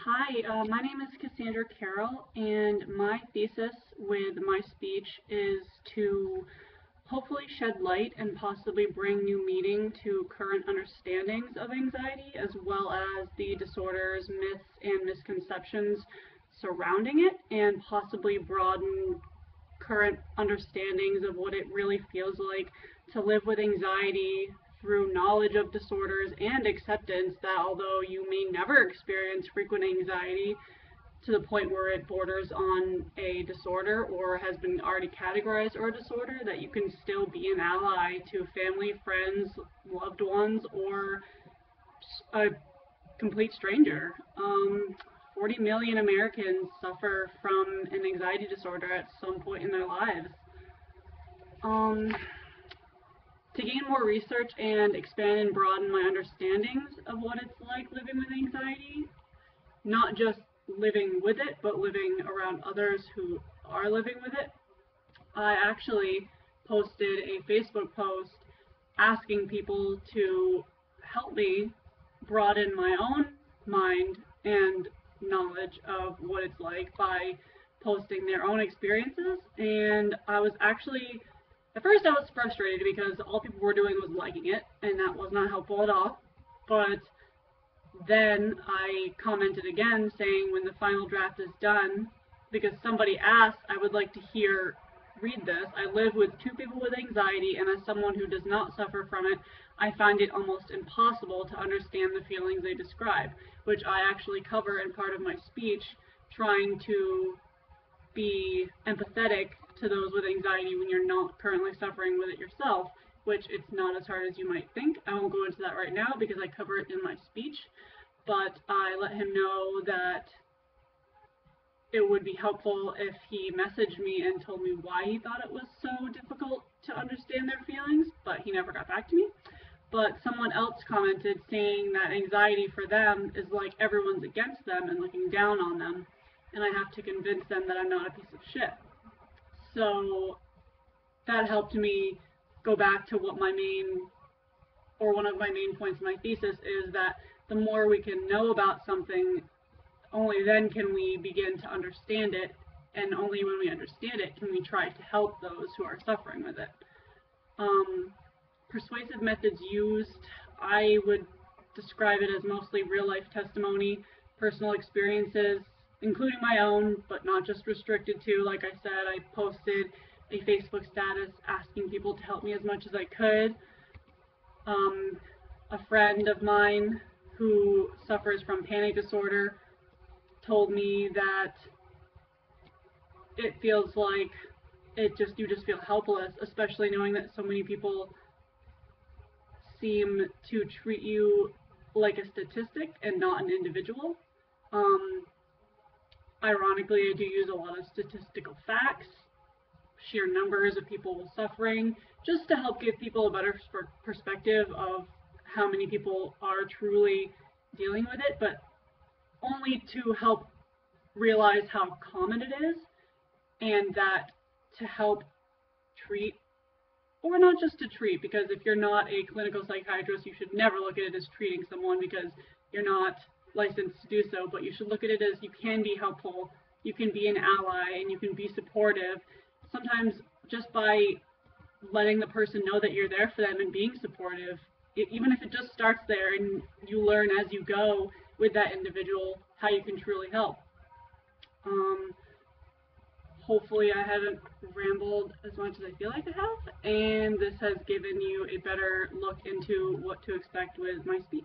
Hi, my name is Cassandra Carroll, and my thesis with my speech is to hopefully shed light and possibly bring new meaning to current understandings of anxiety, as well as the disorders, myths, and misconceptions surrounding it, and possibly broaden current understandings of what it really feels like to live with anxiety through knowledge of disorders and acceptance that although you may never experience frequent anxiety to the point where it borders on a disorder or has been already categorized or a disorder, that you can still be an ally to family, friends, loved ones, or a complete stranger. 40 million Americans suffer from an anxiety disorder at some point in their lives. To gain more research and expand and broaden my understandings of what it's like living with anxiety, not just living with it, but living around others who are living with it, I actually posted a Facebook post asking people to help me broaden my own mind and knowledge of what it's like by posting their own experiences. And I was actually, at first I was frustrated because all people were doing was liking it, and that was not helpful at all. But then I commented again saying when the final draft is done, because somebody asked, I would like to read this. I live with two people with anxiety, and as someone who does not suffer from it, I find it almost impossible to understand the feelings they describe, which I actually cover in part of my speech, trying to be empathetic to those with anxiety when you're not currently suffering with it yourself, which it's not as hard as you might think. I won't go into that right now because I cover it in my speech, but I let him know that it would be helpful if he messaged me and told me why he thought it was so difficult to understand their feelings, but he never got back to me. But someone else commented saying that anxiety for them is like everyone's against them and looking down on them, and I have to convince them that I'm not a piece of shit. So that helped me go back to what one of my main points in my thesis is, that the more we can know about something, only then can we begin to understand it, and only when we understand it can we try to help those who are suffering with it. Persuasive methods used, I would describe it as mostly real-life testimony, personal experiences, including my own, but not just restricted to. Like I said, I posted a Facebook status asking people to help me as much as I could. A friend of mine who suffers from panic disorder told me that it feels like you just feel helpless, especially knowing that so many people seem to treat you like a statistic and not an individual. Ironically, I do use a lot of statistical facts, sheer numbers of people suffering, just to help give people a better perspective of how many people are truly dealing with it, but only to help realize how common it is, and that to help treat, or not just to treat, because if you're not a clinical psychiatrist, you should never look at it as treating someone because you're not licensed to do so, but you should look at it as you can be helpful, you can be an ally, and you can be supportive. Sometimes just by letting the person know that you're there for them and being supportive, even if it just starts there and you learn as you go with that individual how you can truly help. Hopefully I haven't rambled as much as I feel like I have, and this has given you a better look into what to expect with my speech.